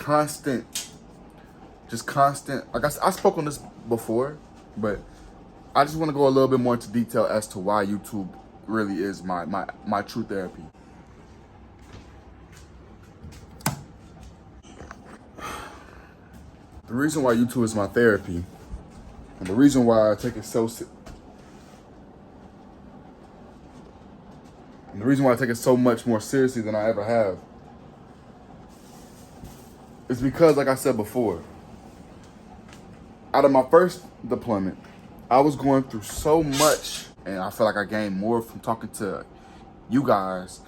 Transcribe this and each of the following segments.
constant, like I spoke on this before, but I just want to go a little bit more into detail as to why YouTube really is my true therapy. The reason why YouTube is my therapy, and the reason why I take it so much more seriously than I ever have, is because, like I said before, out of my first deployment, I was going through so much, and I feel like I gained more from talking to you guys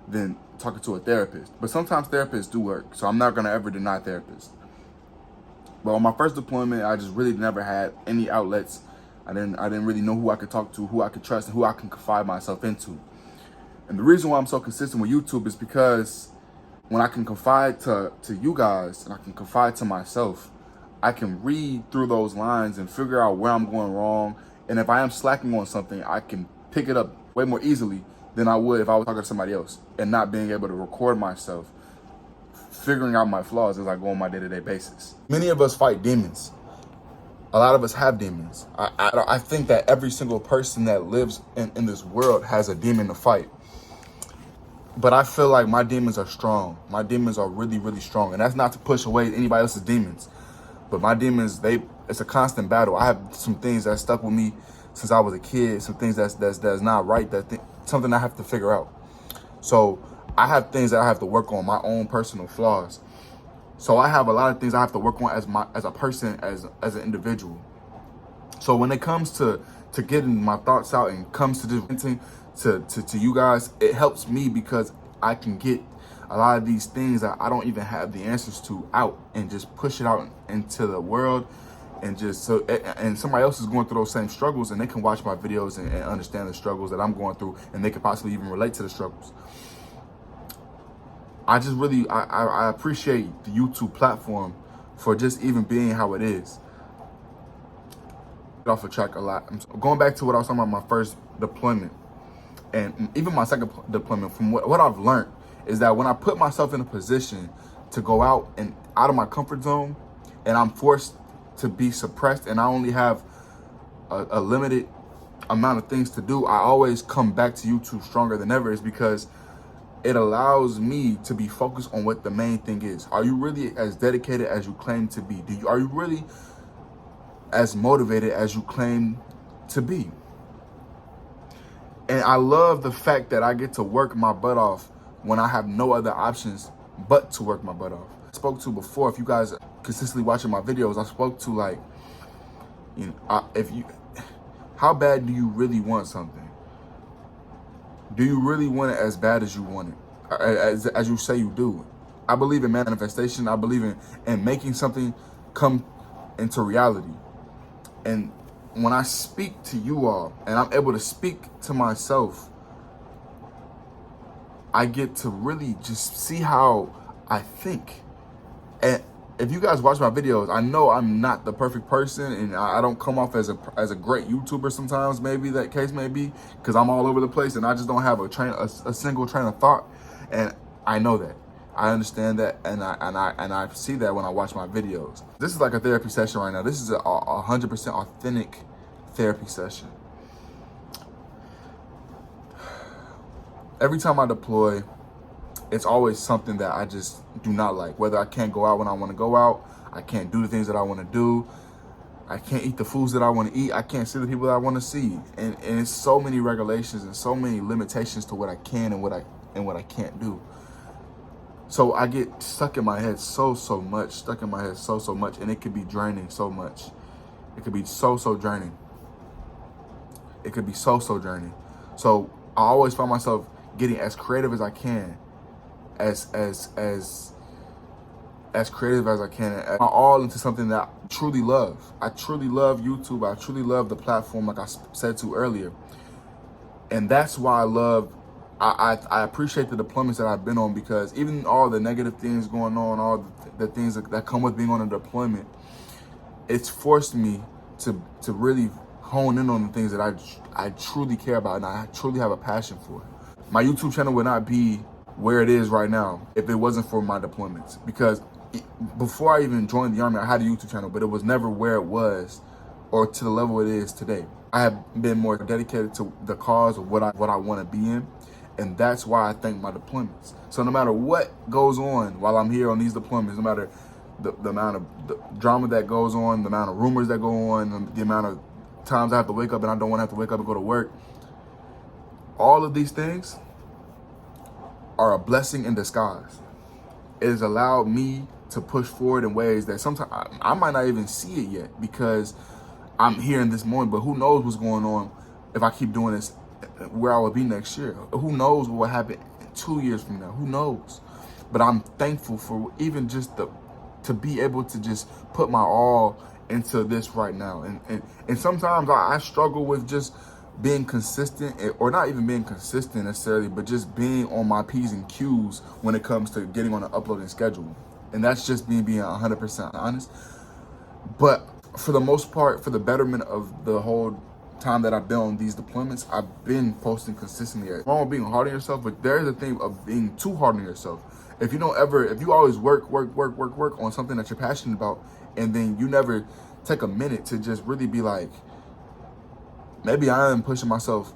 than talking to a therapist. But sometimes therapists do work, so I'm not gonna ever deny therapists. But on my first deployment, I just really never had any outlets. I didn't really know who I could talk to, who I could trust, and who I can confide myself into. And the reason why I'm so consistent with YouTube is because when I can confide to you guys and I can confide to myself, I can read through those lines and figure out where I'm going wrong. And if I am slacking on something, I can pick it up way more easily than I would if I was talking to somebody else and not being able to record myself, figuring out my flaws as I go on my day-to-day basis. Many of us fight demons. A lot of us have demons. I think that every single person that lives in this world has a demon to fight. But I feel like my demons are strong. My demons are really, really strong. And that's not to push away anybody else's demons. But my demons, it's a constant battle. I have some things that stuck with me since I was a kid, some things that's not right, something I have to figure out. So I have things that I have to work on, my own personal flaws. So I have a lot of things I have to work on as a person, as an individual. So when it comes to getting my thoughts out and comes to just venting to you guys, it helps me because I can get a lot of these things that I don't even have the answers to out and just push it out into the world, and and somebody else is going through those same struggles and they can watch my videos and understand the struggles that I'm going through, and they can possibly even relate to the struggles. I just really, I appreciate the YouTube platform for just even being how it is. Off the track a lot. I'm going back to what I was talking about, my first deployment and even my second deployment. From what I've learned is that when I put myself in a position to go out of my comfort zone, and I'm forced to be suppressed, and I only have a limited amount of things to do, I always come back to YouTube stronger than ever. Is because it allows me to be focused on what the main thing is. Are you really as dedicated as you claim to be? Are you really as motivated as you claim to be? And I love the fact that I get to work my butt off when I have no other options but to work my butt off. I spoke to before, if you guys are consistently watching my videos, I spoke to, like, how bad do you really want something? Do you really want it as bad as you want it, as you say you do? I believe in manifestation. I believe in making something come into reality. And when I speak to you all and I'm able to speak to myself, I get to really just see how I think. And if you guys watch my videos, I know I'm not the perfect person, and I don't come off as a great YouTuber sometimes, maybe that case may be, because I'm all over the place and I just don't have a single train of thought. And I know that. I understand that, and I see that when I watch my videos. This is like a therapy session right now. This is a 100% authentic therapy session. Every time I deploy, it's always something that I just do not like. Whether I can't go out when I want to go out, I can't do the things that I want to do, I can't eat the foods that I want to eat, I can't see the people that I want to see, and it's so many regulations and so many limitations to what I can and what I can't do. So I get stuck in my head so much, and it could be draining so much. It could be so draining. It could be so draining. So I always find myself getting as creative as I can, as creative as I can, and all into something that I truly love. I truly love YouTube. I truly love the platform, like I said to earlier. And that's why I appreciate the deployments that I've been on, because even all the negative things going on, all the things that come with being on a deployment, it's forced me to really hone in on the things that I truly care about and I truly have a passion for. My YouTube channel would not be where it is right now if it wasn't for my deployments, because before I even joined the Army, I had a YouTube channel, but it was never where it was or to the level it is today. I have been more dedicated to the cause of what I want to be in, and that's why I thank my deployments. So no matter what goes on while I'm here on these deployments, no matter the amount of the drama that goes on, the amount of rumors that go on, the amount of times I have to wake up and I don't want to have to wake up and go to work, all of these things are a blessing in disguise. It has allowed me to push forward in ways that sometimes I might not even see it yet because I'm here in this moment, but who knows what's going on if I keep doing this, where I will be next year. Who knows what will happen 2 years from now? Who knows? But I'm thankful for even just to be able to just put my all into this right now. And sometimes I struggle with just being consistent, or not even being consistent necessarily, but just being on my P's and Q's when it comes to getting on an uploading schedule. And that's just me being 100% honest. But for the most part, for the betterment of the whole time that I've been on these deployments, I've been posting consistently. It's wrong with being hard on yourself, but there's a thing of being too hard on yourself. If you always work on something that you're passionate about, and then you never take a minute to just really be like, maybe I am pushing myself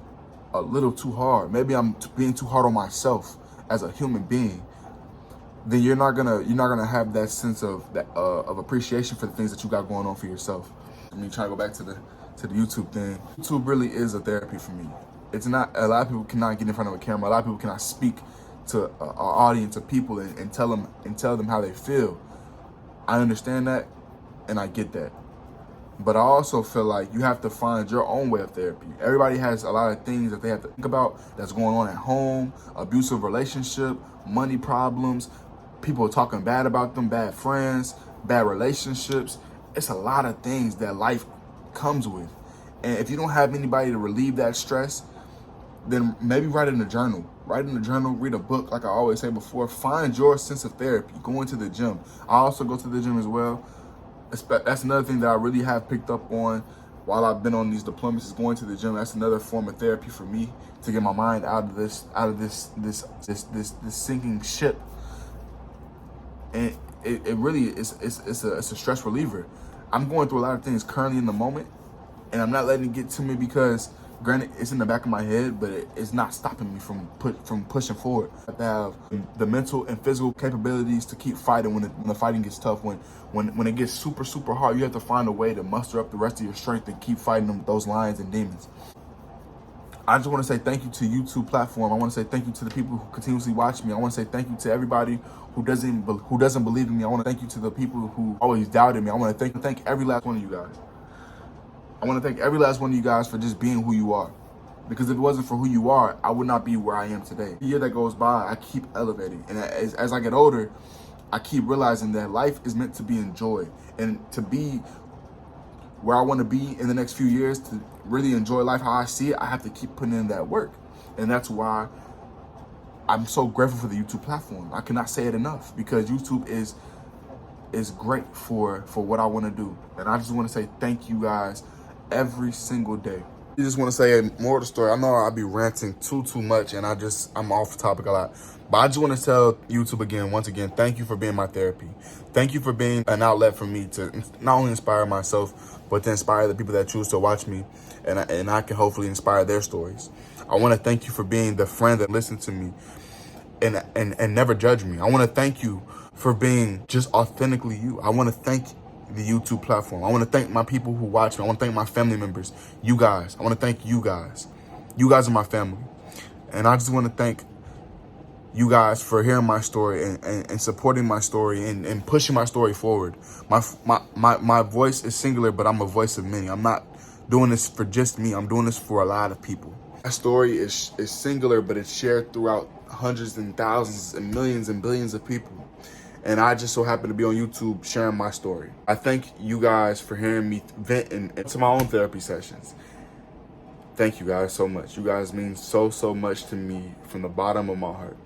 a little too hard. Maybe I'm being too hard on myself as a human being. Then you're not gonna have that sense of appreciation for the things that you got going on for yourself. I mean, trying to go back to the YouTube thing. YouTube really is a therapy for me. It's not, a lot of people cannot get in front of a camera. A lot of people cannot speak to an audience of people and tell them how they feel. I understand that, and I get that. But I also feel like you have to find your own way of therapy. Everybody has a lot of things that they have to think about that's going on at home, abusive relationship, money problems, people talking bad about them, bad friends, bad relationships. It's a lot of things that life comes with. And if you don't have anybody to relieve that stress, then maybe write in a journal. Write in a journal, read a book, like I always say before. Find your sense of therapy. Go into the gym. I also go to the gym as well. That's another thing that I really have picked up on while I've been on these deployments, is going to the gym. That's another form of therapy for me, to get my mind out of this sinking ship. And it really is it's a stress reliever. I'm going through a lot of things currently in the moment, and I'm not letting it get to me because, granted, it's in the back of my head, but it's not stopping me from pushing forward. I have to have the mental and physical capabilities to keep fighting when the fighting gets tough. When it gets super hard, you have to find a way to muster up the rest of your strength and keep fighting those lions and demons. I just want to say thank you to YouTube platform. I want to say thank you to the people who continuously watch me. I want to say thank you to everybody who doesn't believe in me. I want to thank you to the people who always doubted me. I want to thank every last one of you guys. I want to thank every last one of you guys for just being who you are. Because if it wasn't for who you are, I would not be where I am today. The year that goes by, I keep elevating. And as I get older, I keep realizing that life is meant to be enjoyed. And to be where I want to be in the next few years, to really enjoy life how I see it, I have to keep putting in that work. And that's why I'm so grateful for the YouTube platform. I cannot say it enough, because YouTube is great for what I want to do. And I just want to say thank you guys every single day. I just want to say more of the story. I know I be ranting too much, and I'm off topic a lot. But I just want to tell YouTube once again, thank you for being my therapy. Thank you for being an outlet for me to not only inspire myself, but to inspire the people that choose to watch me, and I can hopefully inspire their stories. I want to thank you for being the friend that listens to me and never judge me. I want to thank you for being just authentically you. I want to thank the YouTube platform. I want to thank my people who watch me. I want to thank my family members, you guys. I want to thank you guys. You guys are my family. And I just want to thank you guys for hearing my story and supporting my story and pushing my story forward. My voice is singular, but I'm a voice of many. I'm not doing this for just me. I'm doing this for a lot of people. My story is singular, but it's shared throughout hundreds and thousands and millions and billions of people. And I just so happen to be on YouTube sharing my story. I thank you guys for hearing me vent into my own therapy sessions. Thank you guys so much. You guys mean so much to me from the bottom of my heart.